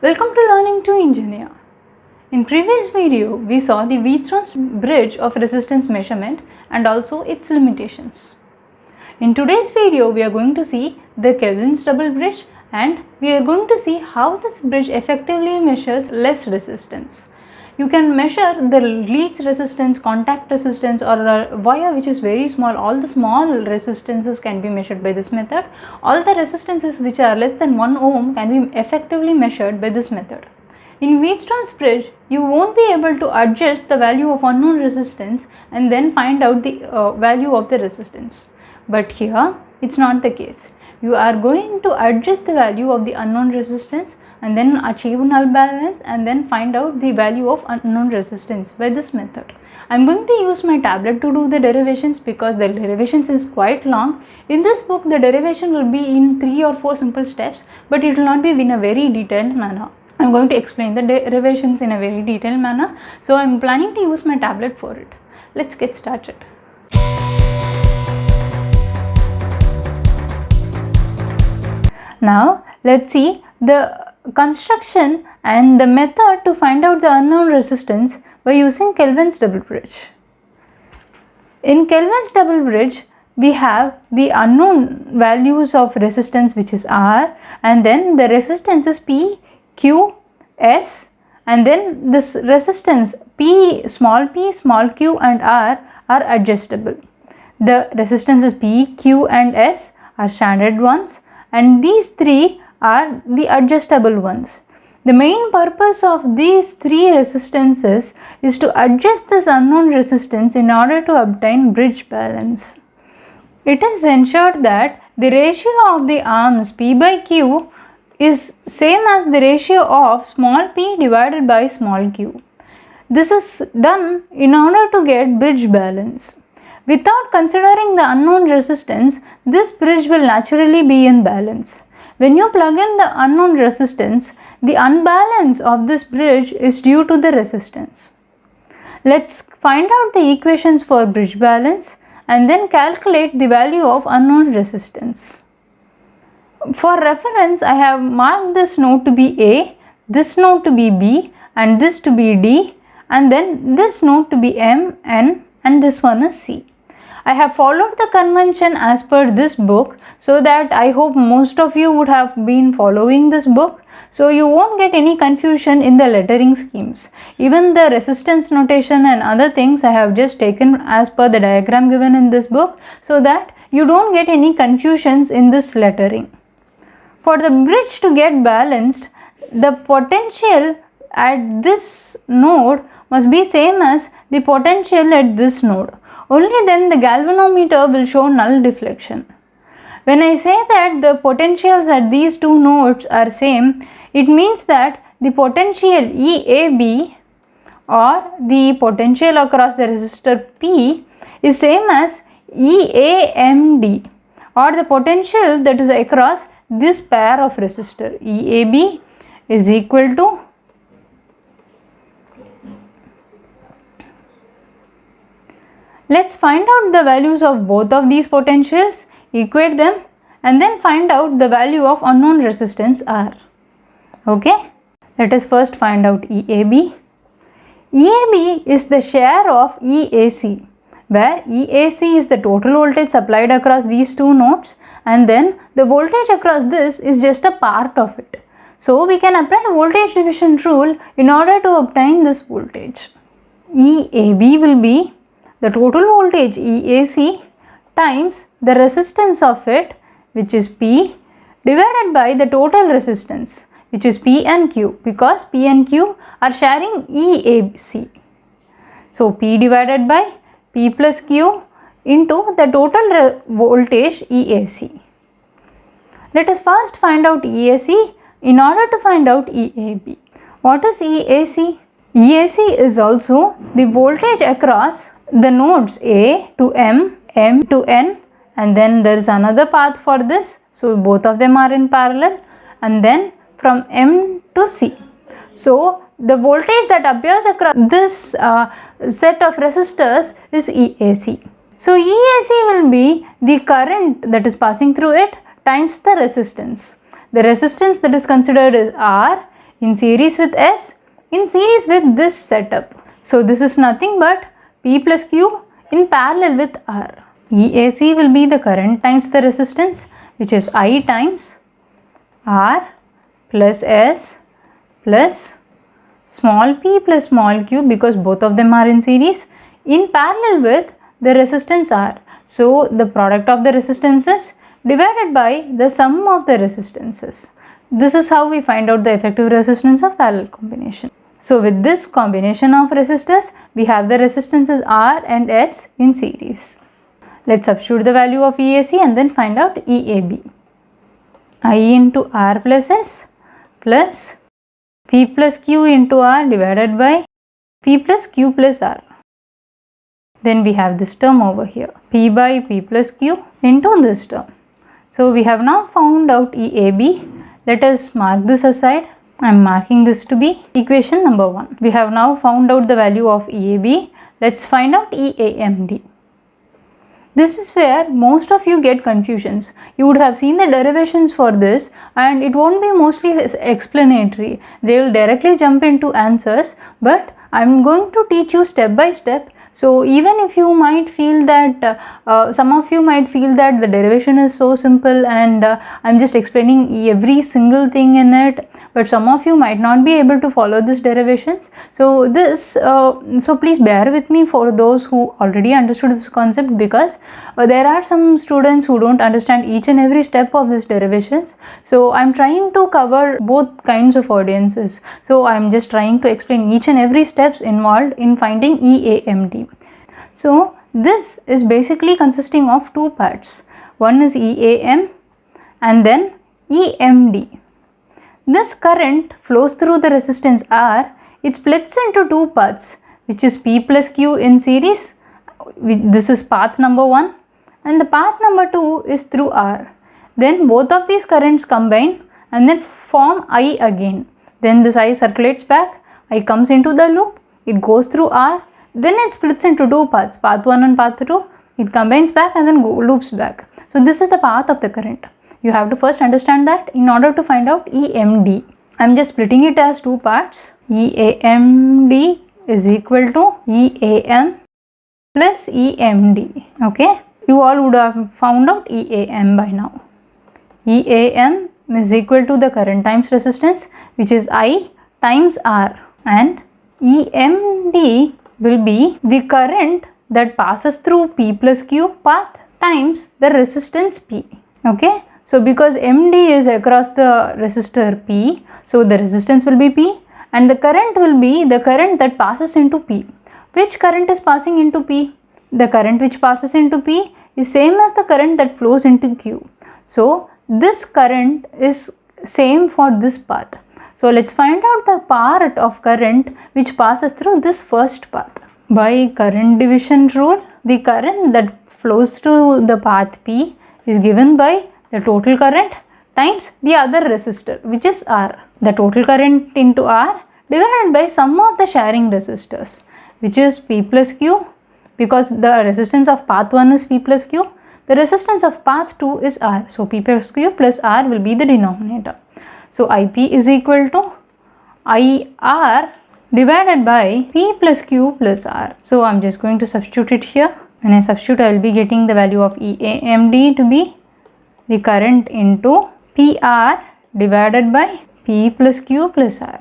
Welcome to Learning to Engineer. In previous video, we saw the Wheatstone's bridge of resistance measurement and also its limitations. In today's video, we are going to see the Kelvin's double bridge and we are going to see how this bridge effectively measures less resistance. You can measure the leach resistance, contact resistance or a wire which is very small. All the small resistances can be measured by this method. All the resistances which are less than 1 ohm can be effectively measured by this method. In Wheatstone's bridge, you won't be able to adjust the value of unknown resistance and then find out the value of the resistance. But here, it's not the case. You are going to adjust the value of the unknown resistance and then achieve null balance and then find out the value of unknown resistance by this method. I am going to use my tablet to do the derivations because the derivations is quite long. In this book, the derivation will be in 3 or 4 simple steps, but it will not be in a very detailed manner. I am going to explain the derivations in a very detailed manner. So I am planning to use my tablet for it. Let's get started. Now let's see the construction and the method to find out the unknown resistance by using Kelvin's double bridge. In Kelvin's double bridge, we have the unknown values of resistance which is R, and then the resistance is P, Q, S, and then this resistance P, small q and R are adjustable. The resistances P, Q and S are standard ones and these three are the adjustable ones. The main purpose of these three resistances is to adjust this unknown resistance in order to obtain bridge balance. It is ensured that the ratio of the arms P by Q is same as the ratio of small p divided by small q. This is done in order to get bridge balance. Without considering the unknown resistance, this bridge will naturally be in balance. When you plug in the unknown resistance, the unbalance of this bridge is due to the resistance. Let's find out the equations for bridge balance and then calculate the value of unknown resistance. For reference, I have marked this node to be A, this node to be B and this to be D, and then this node to be M, N, and this one is C. I have followed the convention as per this book, so that I hope most of you would have been following this book, so you won't get any confusion in the lettering schemes. Even the resistance notation and other things I have just taken as per the diagram given in this book, so that you don't get any confusions in this lettering. For the bridge to get balanced, the potential at this node must be same as the potential at this node. Only then the galvanometer will show null deflection. When I say that the potentials at these two nodes are same, it means that the potential EAB or the potential across the resistor P is same as EAMD, or the potential that is across this pair of resistor EAB is equal to let's find out the values of both of these potentials, equate them and then find out the value of unknown resistance R. Okay, let us first find out EAB. EAB is the share of EAC, where EAC is the total voltage supplied across these two nodes and then the voltage across this is just a part of it. So we can apply voltage division rule in order to obtain this voltage. EAB will be the total voltage EAC times the resistance of it, which is P, divided by the total resistance, which is P and Q, because P and Q are sharing EAC. So P divided by P plus Q into the total voltage EAC. Let us first find out EAC in order to find out EAB. What is EAC? EAC is also the voltage across the nodes A to M, M to N, and then there is another path for this, so both of them are in parallel, and then from M to C. So the voltage that appears across this set of resistors is EAC. So EAC will be the current that is passing through it times the resistance. The resistance that is considered is R in series with S, in series with this setup. So this is nothing but P plus Q in parallel with R. EAC will be the current times the resistance, which is I times R plus S plus small p plus small q, because both of them are in series, in parallel with the resistance R. So the product of the resistances divided by the sum of the resistances. This is how we find out the effective resistance of parallel combination. So with this combination of resistors, we have the resistances R and S in series. Let's substitute the value of EAC and then find out EAB. I into R plus S plus P plus Q into R divided by P plus Q plus R. Then we have this term over here, P by P plus Q into this term. So we have now found out EAB. Let us mark this aside. I am marking this to be equation number 1. We have now found out the value of EAB. Let's find out EAMD. This is where most of you get confusions. You would have seen the derivations for this and it won't be mostly explanatory. They will directly jump into answers, but I am going to teach you step by step. So even if you might feel that, some of you might feel that the derivation is so simple and I am just explaining every single thing in it, but some of you might not be able to follow these derivations. So so please bear with me for those who already understood this concept, because there are some students who don't understand each and every step of these derivations. So I am trying to cover both kinds of audiences. So I am just trying to explain each and every steps involved in finding EAMD. So this is basically consisting of two parts. One is EAM and then EMD. This current flows through the resistance R. It splits into two paths, which is P plus Q in series. This is path number 1 and the path number 2 is through R. Then both of these currents combine and then form I again. Then this I circulates back, I comes into the loop, it goes through R, then it splits into two paths, path 1 and path 2, it combines back and then loops back. So this is the path of the current. You have to first understand that in order to find out EMD. I am just splitting it as two parts. EAMD is equal to EAM plus EMD. Okay, you all would have found out EAM by now. EAM is equal to the current times resistance, which is I times R, and EMD will be the current that passes through P plus Q path times the resistance P. Okay, so because MD is across the resistor P, so the resistance will be P and the current will be the current that passes into P. Which current is passing into P? The current which passes into P is same as the current that flows into Q. So this current is same for this path. So let's find out the part of current which passes through this first path. By current division rule, the current that flows through the path P is given by the total current times the other resistor, which is R. The total current into R divided by sum of the sharing resistors, which is P plus Q, because the resistance of path 1 is P plus Q, the resistance of path 2 is R. So P plus Q plus R will be the denominator. So IP is equal to IR divided by P plus Q plus R. So I am just going to substitute it here. When I substitute, I will be getting the value of EAMD to be the current into PR divided by P plus Q plus R.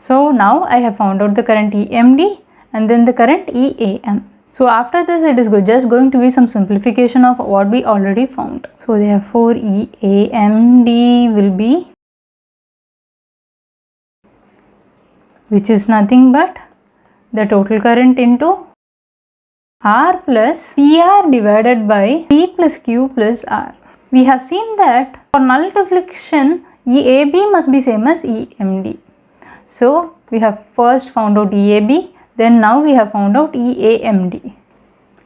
So now I have found out the current EMD and then the current EAM. So after this, it is just going to be some simplification of what we already found. So therefore EAMD will be, which is nothing but the total current into R plus PR divided by P plus Q plus R. We have seen that for null deflection, EAB must be same as EMD. So we have first found out EAB, then now we have found out EAMD.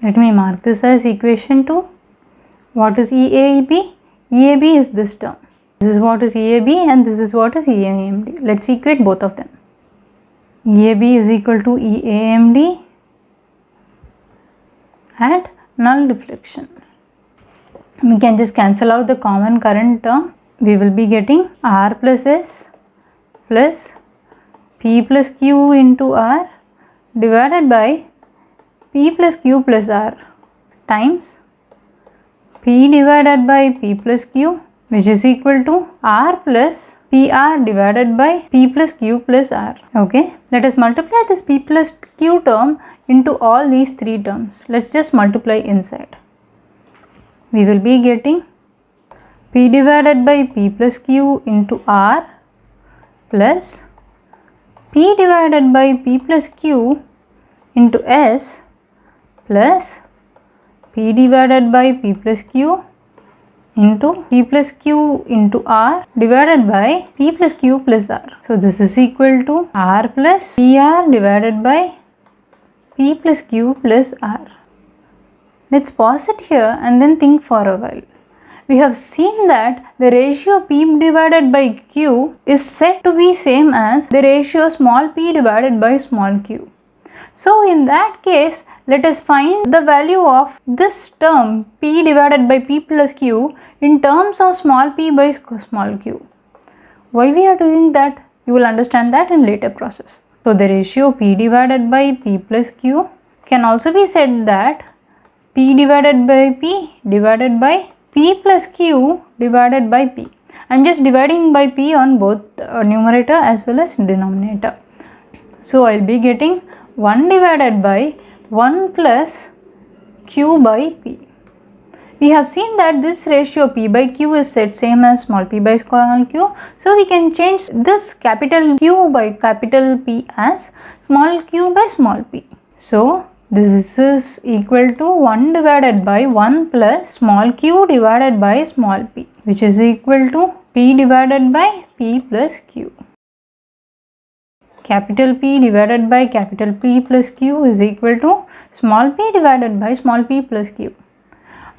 Let me mark this as equation 2. What is EAB? EAB is this term. This is what is EAB and this is what is EAMD. Let's equate both of them. EAB is equal to EAMD at null deflection. We can just cancel out the common current term. We will be getting R plus S plus P plus Q into R divided by P plus Q plus R times P divided by P plus Q, which is equal to R plus PR divided by P plus Q plus R. Okay, let us multiply this P plus Q term into all these three terms. Let's just multiply inside. We will be getting P divided by P plus Q into R plus P divided by P plus Q into S plus P divided by P plus Q into P plus Q into R divided by P plus Q plus R. So this is equal to R plus PR divided by P plus Q plus R. Let's pause it here and then think for a while. We have seen that the ratio P divided by Q is said to be same as the ratio small p divided by small q. So in that case, let us find the value of this term P divided by P plus Q in terms of small p by small q. Why we are doing that? You will understand that in later process. So the ratio P divided by P plus Q can also be said that P divided by P divided by P plus Q divided by P. I am just dividing by P on both numerator as well as denominator. So I will be getting 1 divided by 1 plus Q by P. We have seen that this ratio P by Q is set same as small p by small q. So we can change this capital Q by capital P as small q by small p. So this is equal to 1 divided by 1 plus small q divided by small p, which is equal to P divided by P plus Q. Capital P divided by capital P plus Q is equal to small p divided by small p plus Q.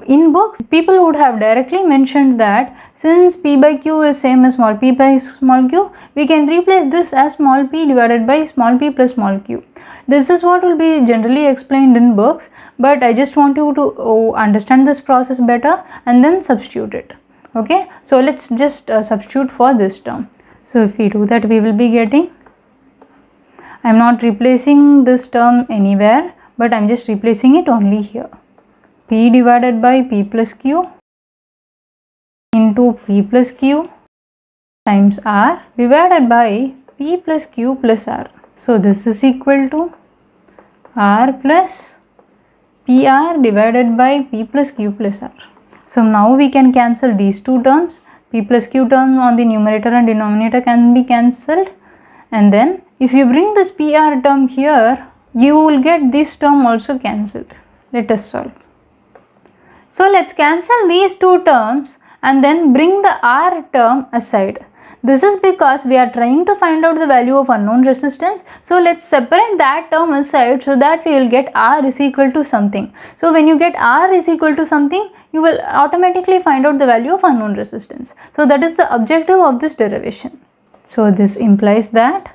In books, people would have directly mentioned that since P by Q is same as small p by small q, we can replace this as small p divided by small p plus small q. This is what will be generally explained in books, but I just want you to understand this process better and then substitute it. Okay, so let's just substitute for this term. So if we do that, we will be getting, I am not replacing this term anywhere, but I am just replacing it only here. P divided by P plus Q into P plus Q times R divided by P plus Q plus R. So this is equal to R plus PR divided by P plus Q plus R. So now we can cancel these two terms. P plus Q term on the numerator and denominator can be cancelled, and then if you bring this PR term here, you will get this term also cancelled. Let us solve. So let's cancel these two terms and then bring the R term aside. This is because we are trying to find out the value of unknown resistance. So let's separate that term aside so that we will get R is equal to something. So when you get R is equal to something, you will automatically find out the value of unknown resistance. So that is the objective of this derivation. So this implies that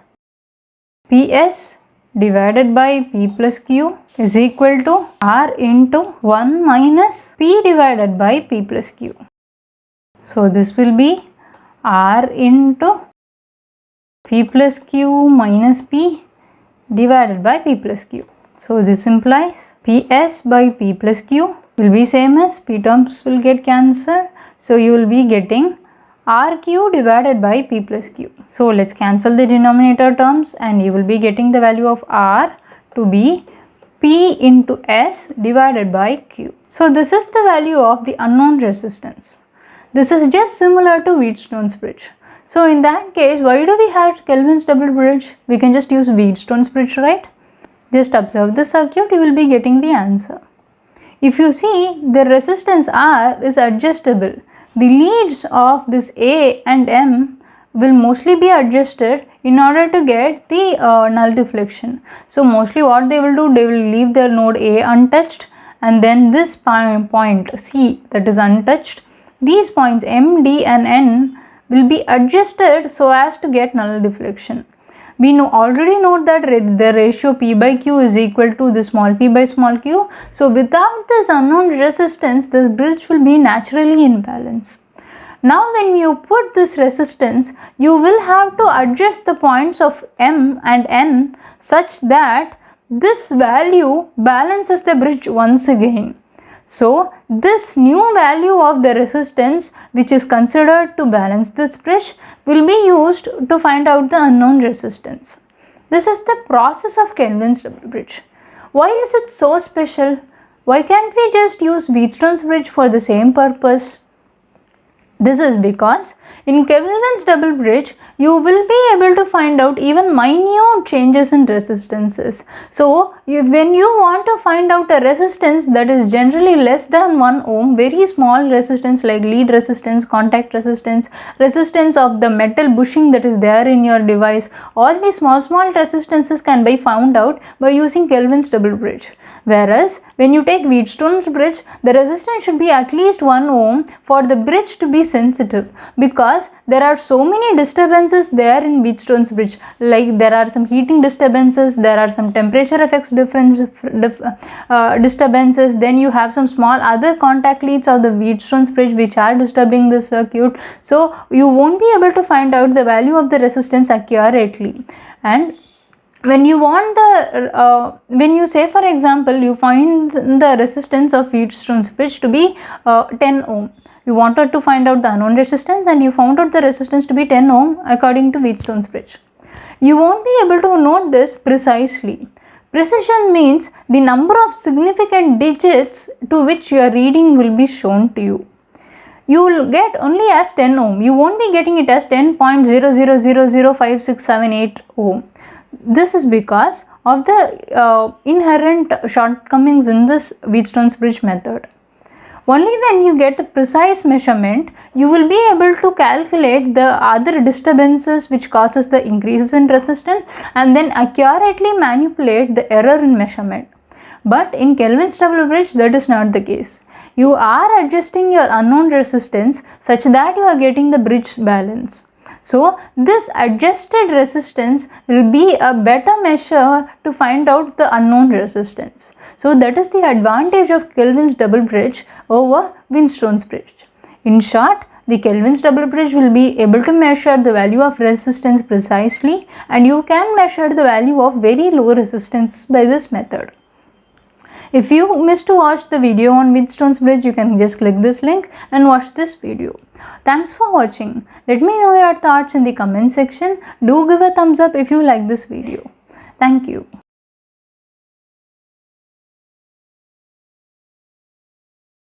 PS divided by P plus Q is equal to R into 1 minus P divided by P plus Q. So this will be R into P plus Q minus P divided by P plus Q. So this implies PS by P plus Q will be same as P terms will get cancelled. So you will be getting RQ divided by P plus Q. So let's cancel the denominator terms and you will be getting the value of R to be P into S divided by Q. So this is the value of the unknown resistance. This is just similar to Wheatstone's bridge. So in that case, why do we have Kelvin's double bridge? We can just use Wheatstone's bridge, right? Just observe the circuit, you will be getting the answer. If you see, the resistance R is adjustable. The leads of this A and M will mostly be adjusted in order to get the null deflection. So mostly what they will do, they will leave their node A untouched, and then this point C, that is untouched. These points M, D and N will be adjusted so as to get null deflection. We already know that the ratio P by Q is equal to the small p by small q. So without this unknown resistance, this bridge will be naturally in balance. Now when you put this resistance, you will have to adjust the points of M and N such that this value balances the bridge once again. So this new value of the resistance which is considered to balance this bridge will be used to find out the unknown resistance. This is the process of Kelvin's double bridge. Why is it so special? Why can't we just use Wheatstone's bridge for the same purpose? This is because in Kelvin's double bridge, you will be able to find out even minute changes in resistances. So, when you want to find out a resistance that is generally less than 1 ohm, very small resistance like lead resistance, contact resistance, resistance of the metal bushing that is there in your device, all these small resistances can be found out by using Kelvin's double bridge. Whereas, when you take Wheatstone's bridge, the resistance should be at least 1 ohm for the bridge to be sensitive, because there are so many disturbances there in Wheatstone's bridge, like there are some heating disturbances, there are some temperature effects disturbances, then you have some small other contact leads of the Wheatstone's bridge which are disturbing the circuit. So you won't be able to find out the value of the resistance accurately. And when you want the when you say, for example, you find the resistance of Wheatstone's bridge to be 10 ohm. You wanted to find out the unknown resistance and you found out the resistance to be 10 ohm according to Wheatstone's bridge. You won't be able to note this precisely. Precision means the number of significant digits to which your reading will be shown to you. You will get only as 10 ohm. You won't be getting it as 10.00005678 ohm. This is because of the inherent shortcomings in this Wheatstone's bridge method. Only when you get the precise measurement, you will be able to calculate the other disturbances which causes the increases in resistance and then accurately manipulate the error in measurement. But in Kelvin's double bridge, that is not the case. You are adjusting your unknown resistance such that you are getting the bridge balance. So this adjusted resistance will be a better measure to find out the unknown resistance. So that is the advantage of Kelvin's double bridge over Wheatstone's bridge. In short, the Kelvin's double bridge will be able to measure the value of resistance precisely, and you can measure the value of very low resistance by this method. If you missed to watch the video on Wheatstone's bridge, you can just click this link and watch this video. Thanks for watching. Let me know your thoughts in the comment section. Do give a thumbs up if you like this video. Thank you.